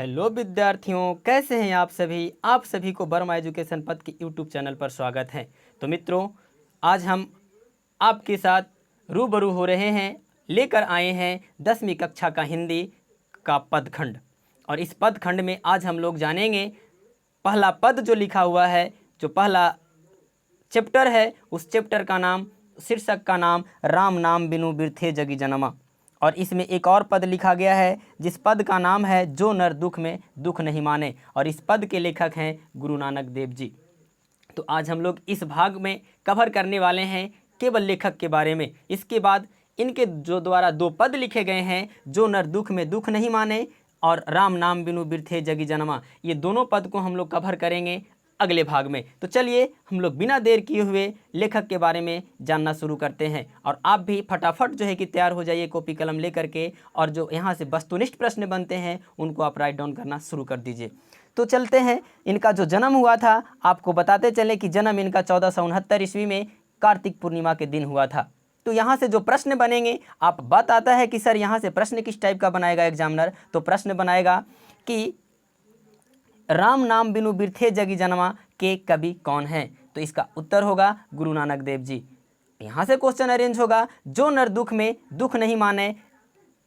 Hello विद्यार्थियों, कैसे हैं आप सभी को वर्मा एजुकेशन पथ के यूट्यूब चैनल पर स्वागत है। तो मित्रों, आज हम आपके साथ रूबरू हो रहे हैं, लेकर आए हैं 10वीं कक्षा का हिंदी का पदखंड। और इस पदखंड में आज हम लोग जानेंगे पहला पद जो लिखा हुआ है, जो पहला चैप्टर है, उस चैप्टर का नाम, शीर्षक का नाम राम नाम बिनु बिरथे जगी जनमा। और इसमें एक और पद लिखा गया है जिस पद का नाम है जो नर दुख में दुख नहीं माने, और इस पद के लेखक हैं गुरु नानक देव जी। तो आज हम लोग इस भाग में कवर करने वाले हैं केवल लेखक के बारे में। इसके बाद इनके जो द्वारा दो पद लिखे गए हैं, जो नर दुख में दुख नहीं माने और राम नाम बिनु बिरथे जगी जनमा, ये दोनों पद को हम लोग कवर करेंगे अगले भाग में। तो चलिए हम लोग बिना देर किए हुए लेखक के बारे में जानना शुरू करते हैं। और आप भी फटाफट जो है कि तैयार हो जाइए कॉपी कलम लेकर के, और जो यहाँ से वस्तुनिष्ठ प्रश्न बनते हैं उनको आप राइट डाउन करना शुरू कर दीजिए। तो चलते हैं, इनका जो जन्म हुआ था आपको बताते चले कि जन्म इनका 1469 ईस्वी में कार्तिक पूर्णिमा के दिन हुआ था। तो यहाँ से जो प्रश्न बनेंगे, आप बात आता है कि सर यहाँ से प्रश्न किस टाइप का बनाएगा एग्जामिनर, तो प्रश्न बनाएगा कि राम नाम बिनु बिरथे जगी जनमा के कवि कौन है। तो इसका उत्तर होगा गुरु नानक देव जी। यहाँ से क्वेश्चन अरेंज होगा जो नर दुख में दुख नहीं माने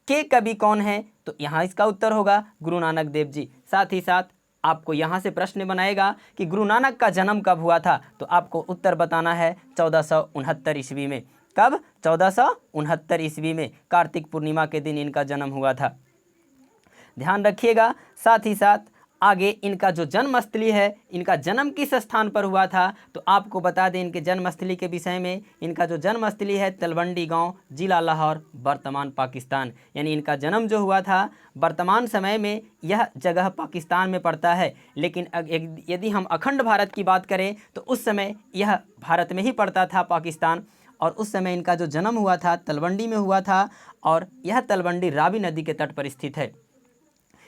के कवि कौन है, तो यहाँ इसका उत्तर होगा गुरु नानक देव जी। साथ ही साथ आपको यहाँ से प्रश्न बनाएगा कि गुरु नानक का जन्म कब हुआ था, तो आपको उत्तर बताना है 1469 ईस्वी में। कब? 1469 ईस्वी में कार्तिक पूर्णिमा के दिन इनका जन्म हुआ था, ध्यान रखिएगा। साथ ही साथ आगे इनका जो जन्मस्थली है, इनका जन्म किस स्थान पर हुआ था, तो आपको बता दें इनके जन्मस्थली के विषय में। इनका जो जन्मस्थली है तलवंडी गांव, जिला लाहौर, वर्तमान पाकिस्तान। यानी इनका जन्म जो हुआ था वर्तमान समय में यह जगह पाकिस्तान में पड़ता है, लेकिन यदि हम अखंड भारत की बात करें तो उस समय यह भारत में ही पड़ता था, पाकिस्तान। और उस समय इनका जो जन्म हुआ था तलवंडी में हुआ था, और यह तलवंडी रावी नदी के तट पर स्थित है।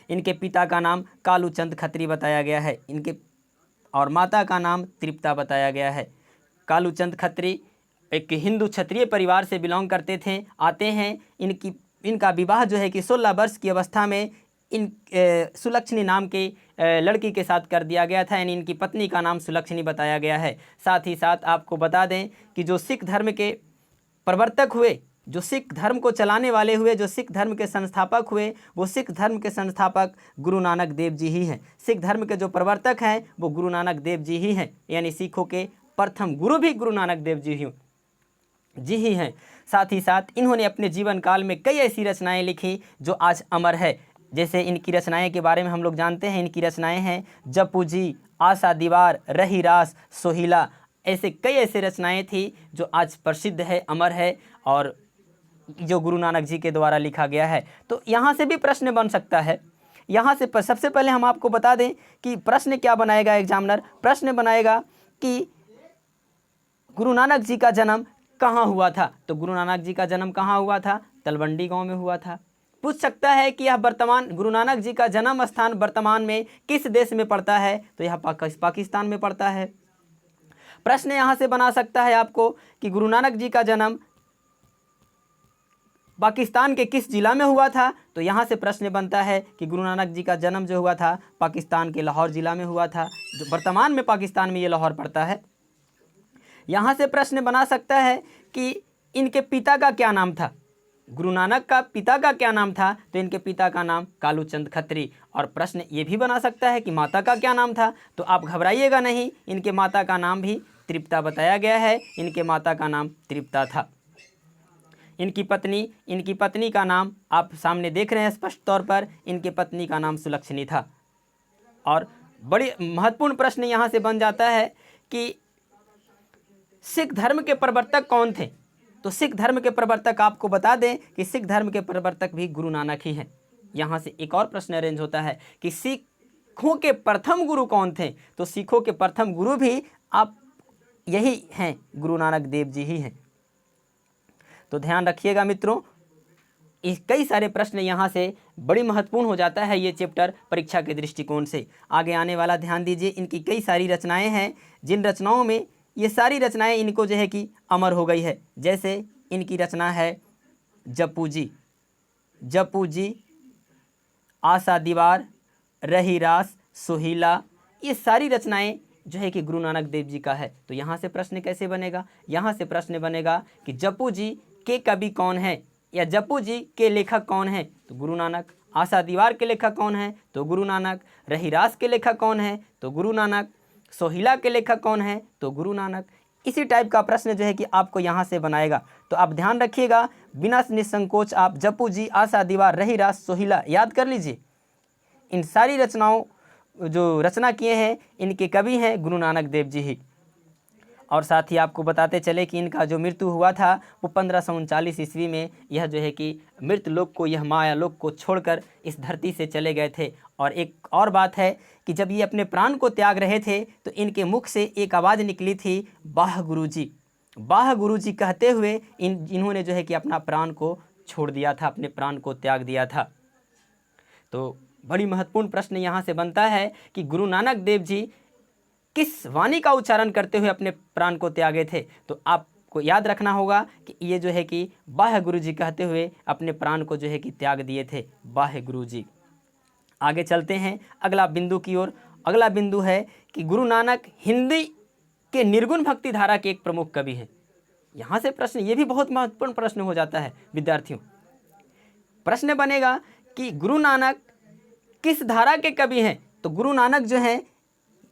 इनके पिता का नाम कालूचंद खत्री बताया गया है, इनके और माता का नाम तृप्ता बताया गया है। कालूचंद खत्री एक हिंदू क्षत्रिय परिवार से बिलोंग करते थे, आते हैं। इनका विवाह जो है कि 16 वर्ष की अवस्था में इन सुलक्षणी नाम के लड़की के साथ कर दिया गया था, यानी इनकी पत्नी का नाम सुलक्षणी बताया गया है। साथ ही साथ आपको बता दें कि जो सिख धर्म के प्रवर्तक हुए, जो सिख धर्म को चलाने वाले हुए, जो सिख धर्म के संस्थापक हुए, वो सिख धर्म के संस्थापक गुरु नानक देव जी ही हैं। सिख धर्म के जो प्रवर्तक हैं वो गुरु नानक देव जी ही हैं, यानी सिखों के प्रथम गुरु भी गुरु नानक देव जी ही हैं। साथ ही साथ इन्होंने अपने जीवन काल में कई ऐसी रचनाएं लिखी जो आज अमर है। जैसे इनकी रचनाएं के बारे में हम लोग जानते हैं, इनकी रचनाएं हैं जपू जी, आशा दीवार, रही रास, सोहिला। ऐसे कई ऐसे रचनाएं थी जो आज प्रसिद्ध है, अमर है, और जो गुरु नानक जी के द्वारा लिखा गया है। तो यहाँ से भी प्रश्न बन सकता है। यहाँ से सबसे पहले हम आपको बता दें कि प्रश्न क्या बनाएगा एग्जामिनर। प्रश्न बनाएगा कि गुरु नानक जी का जन्म कहाँ हुआ था। तो गुरु नानक जी का जन्म कहाँ हुआ था? तलवंडी गांव में हुआ था। पूछ सकता है कि यह वर्तमान गुरु नानक जी का जन्म स्थान वर्तमान में किस देश में पड़ता है, तो यह पाकिस्तान में पड़ता है। प्रश्न यहाँ से बना सकता है आपको कि गुरु नानक जी का जन्म पाकिस्तान के किस जिला में हुआ था, तो यहाँ से प्रश्न बनता है कि गुरु नानक जी का जन्म जो हुआ था पाकिस्तान के लाहौर जिला में हुआ था, जो वर्तमान में पाकिस्तान में ये लाहौर पड़ता है। यहाँ से प्रश्न बना सकता है कि इनके पिता का क्या नाम था। गुरु नानक का पिता का क्या नाम था, तो इनके पिता का नाम कालूचंद खत्री। और प्रश्न ये भी बना सकता है कि माता का क्या नाम था, तो आप घबराइएगा नहीं, इनके माता का नाम भी तृप्ता बताया गया है। इनके माता का नाम तृप्ता था। इनकी पत्नी का नाम आप सामने देख रहे हैं स्पष्ट तौर पर, इनके पत्नी का नाम सुलक्षणी था। और बड़ी महत्वपूर्ण प्रश्न यहाँ से बन जाता है कि सिख धर्म के प्रवर्तक कौन थे। तो सिख धर्म के प्रवर्तक आपको बता दें कि सिख धर्म के प्रवर्तक भी गुरु नानक ही हैं। यहाँ से एक और प्रश्न अरेंज होता है कि सिखों के प्रथम गुरु कौन थे। तो सिखों के प्रथम गुरु भी आप यही हैं, गुरु नानक देव जी ही हैं। तो ध्यान रखिएगा मित्रों, इस कई सारे प्रश्न यहाँ से बड़ी महत्वपूर्ण हो जाता है ये चैप्टर परीक्षा के दृष्टिकोण से। आगे आने वाला ध्यान दीजिए, इनकी कई सारी रचनाएं हैं, जिन रचनाओं में ये सारी रचनाएं इनको जो है कि अमर हो गई है। जैसे इनकी रचना है जपू जी, आशा दीवार, रहीरास, सोहिला, ये सारी रचनाएं जो है कि गुरु नानक देव जी का है। तो यहाँ से प्रश्न कैसे बनेगा? यहाँ से प्रश्न बनेगा कि जप्पू जी के कवि कौन है या जप्पू जी के लेखक कौन है? तो गुरु नानक। आशा दीवार के लेखक कौन है? तो गुरु नानक। रहीरास के लेखक कौन है? तो गुरु नानक। सोहिला के लेखक कौन है? तो गुरु नानक। इसी टाइप का प्रश्न जो है कि आपको यहाँ से बनाएगा। तो आप ध्यान रखिएगा, बिना निसंकोच आप जप्पू जी, आशा दीवार, रहीरास, सोहिला याद कर लीजिए। इन सारी रचनाओं जो रचना किए हैं इनके कवि हैं गुरु नानक देव जी ही। और साथ ही आपको बताते चले कि इनका जो मृत्यु हुआ था वो 1539 ईस्वी में। यह जो है कि मृत लोक को, यह माया लोक को छोड़कर इस धरती से चले गए थे। और एक और बात है कि जब ये अपने प्राण को त्याग रहे थे तो इनके मुख से एक आवाज़ निकली थी, वाह गुरुजी, वाह गुरुजी कहते हुए इन्होंने जो है कि अपना प्राण को छोड़ दिया था, अपने प्राण को त्याग दिया था। तो बड़ी महत्वपूर्ण प्रश्न यहाँ से बनता है कि गुरु नानक देव जी किस वाणी का उच्चारण करते हुए अपने प्राण को त्यागे थे? तो आपको याद रखना होगा कि ये जो है कि वाह गुरुजी कहते हुए अपने प्राण को जो है कि त्याग दिए थे, वाह गुरुजी। आगे चलते हैं अगला बिंदु की ओर। अगला बिंदु है कि गुरु नानक हिंदी के निर्गुण भक्ति धारा के एक प्रमुख कवि हैं। यहाँ से प्रश्न, ये भी बहुत महत्वपूर्ण प्रश्न हो जाता है विद्यार्थियों। प्रश्न बनेगा कि गुरु नानक किस धारा के कवि हैं? तो गुरु नानक जो हैं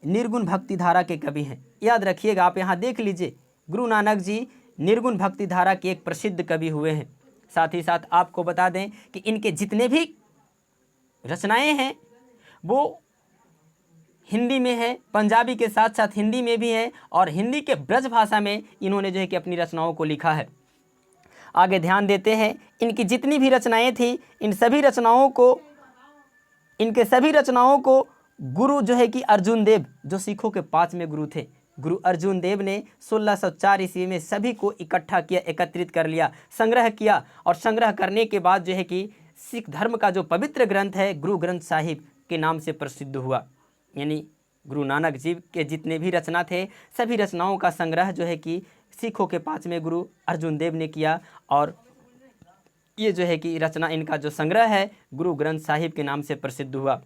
निर्गुण भक्ति धारा के कवि हैं। याद रखिएगा, आप यहाँ देख लीजिए, गुरु नानक जी निर्गुण भक्ति धारा के एक प्रसिद्ध कवि हुए हैं। साथ ही साथ आपको बता दें कि इनके जितने भी रचनाएं हैं वो हिंदी में है, पंजाबी के साथ साथ हिंदी में भी है, और हिंदी के ब्रज भाषा में इन्होंने जो है कि अपनी रचनाओं को लिखा है। आगे ध्यान देते हैं, इनकी जितनी भी रचनाएं थी, इनके सभी रचनाओं को गुरु जो है कि अर्जुन देव, जो सिखों के 5वें गुरु थे, गुरु अर्जुन देव ने 1604 ईस्वी में सभी को इकट्ठा किया, एकत्रित कर लिया, संग्रह किया। और संग्रह करने के बाद जो है कि सिख धर्म का जो पवित्र ग्रंथ है गुरु ग्रंथ साहिब के नाम से प्रसिद्ध हुआ। यानी गुरु नानक जी के जितने भी रचना थे, सभी रचनाओं का संग्रह जो है कि सिखों के 5वें गुरु अर्जुन देव ने किया। और ये जो है कि रचना, इनका जो संग्रह है गुरु ग्रंथ साहिब के नाम से प्रसिद्ध हुआ।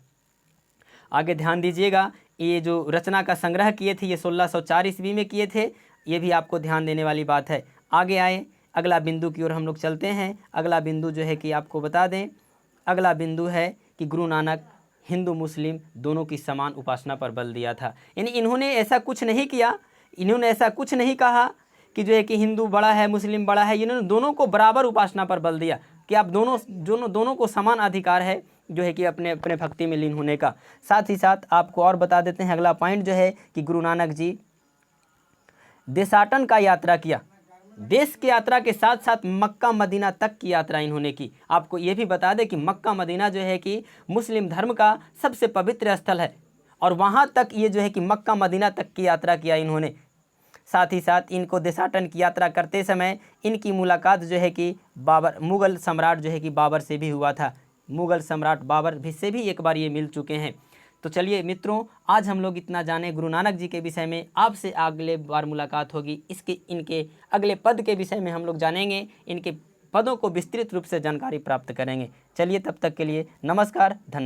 आगे ध्यान दीजिएगा, ये जो रचना का संग्रह किए थे ये 1604 ईस्वी में किए थे। ये भी आपको ध्यान देने वाली बात है। आगे आए अगला बिंदु की ओर हम लोग चलते हैं। अगला बिंदु जो है कि आपको बता दें, अगला बिंदु है कि गुरु नानक हिंदू मुस्लिम दोनों की समान उपासना पर बल दिया था। यानी इन्होंने ऐसा कुछ नहीं किया, इन्होंने ऐसा कुछ नहीं कहा कि जो है कि हिंदू बड़ा है मुस्लिम बड़ा है। इन्होंने दोनों को बराबर उपासना पर बल दिया कि आप दोनों को समान अधिकार है जो है कि अपने अपने भक्ति में लीन होने का। साथ ही साथ आपको और बता देते हैं, अगला पॉइंट जो है कि गुरु नानक जी देशाटन का यात्रा किया। देश की यात्रा के साथ साथ मक्का मदीना तक की यात्रा इन्होंने की। आपको ये भी बता दें कि मक्का मदीना जो है कि मुस्लिम धर्म का सबसे पवित्र स्थल है, और वहाँ तक ये जो है कि मक्का मदीना तक की यात्रा किया इन्होंने। साथ ही साथ इनको देशाटन की यात्रा करते समय इनकी मुलाकात जो है कि मुग़ल सम्राट जो है कि बाबर से भी हुआ था। मुग़ल सम्राट बाबर भी से भी एक बार ये मिल चुके हैं। तो चलिए मित्रों, आज हम लोग इतना जाने गुरु नानक जी के विषय में। आपसे अगले बार मुलाकात होगी, इनके अगले पद के विषय में हम लोग जानेंगे, इनके पदों को विस्तृत रूप से जानकारी प्राप्त करेंगे। चलिए तब तक के लिए नमस्कार, धन्यवाद।